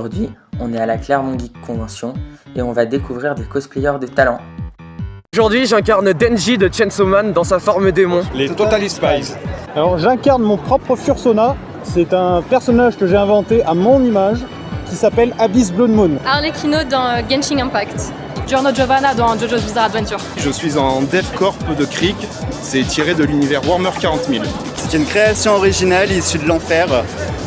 Aujourd'hui, on est à la Clermont Geek Convention et on va découvrir des cosplayers de talent. Aujourd'hui, j'incarne Denji de Chainsaw Man dans sa forme démon. Les Totally Spies. Alors j'incarne mon propre Fursona, c'est un personnage que j'ai inventé à mon image qui s'appelle Abyss Blood Moon. Arlecchino dans Genshin Impact. Giorno Giovanna dans JoJo's Bizarre Adventure. Je suis en Dev Corp de Krieg, c'est tiré de l'univers Warhammer 40 000. C'est une création originale issue de l'enfer.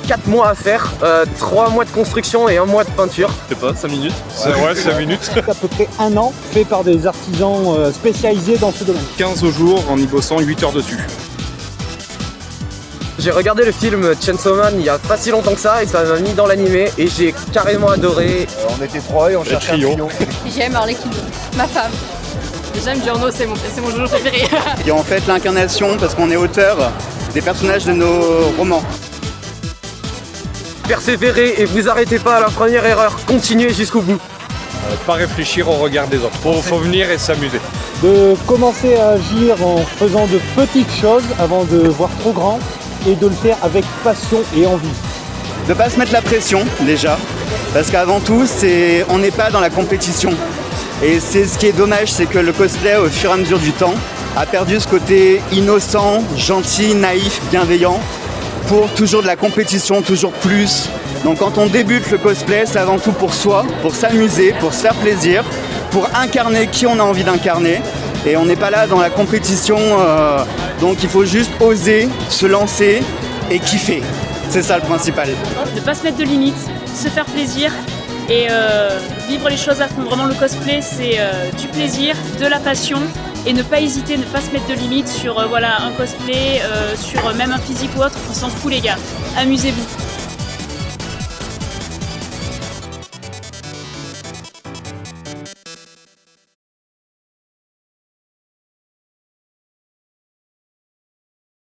4 mois à faire, 3 mois de construction et 1 mois de peinture. Je sais pas, 5 minutes. Ouais, 5 minutes. À peu près 1 an, fait par des artisans spécialisés dans ce domaine. 15 jours en y bossant 8 heures dessus. J'ai regardé le film Chainsaw Man il y a pas si longtemps que ça et ça m'a mis dans l'animé et j'ai carrément adoré. On était 3 et on cherchait un trio. J'aime Arlecchino, ma femme. J'aime Giorno, c'est mon joujou préféré. Et en fait l'incarnation, parce qu'on est auteur des personnages de nos romans. Persévérez et vous arrêtez pas à la première erreur, continuez jusqu'au bout. Pas réfléchir au regard des autres. Faut venir et s'amuser. De commencer à agir en faisant de petites choses avant de voir trop grand et de le faire avec passion et envie. De pas se mettre la pression déjà, parce qu'avant tout on n'est pas dans la compétition. Et c'est ce qui est dommage, c'est que le cosplay au fur et à mesure du temps a perdu ce côté innocent, gentil, naïf, bienveillant, pour toujours de la compétition, toujours plus. Donc quand on débute le cosplay, c'est avant tout pour soi, pour s'amuser, pour se faire plaisir, pour incarner qui on a envie d'incarner. Et on n'est pas là dans la compétition, donc il faut juste oser, se lancer et kiffer. C'est ça le principal. Ne pas se mettre de limites, se faire plaisir et vivre les choses à fond. Vraiment le cosplay c'est du plaisir, de la passion et ne pas hésiter, ne pas se mettre de limites sur un cosplay, sur même un physique ou autre, on s'en fout les gars. Amusez-vous.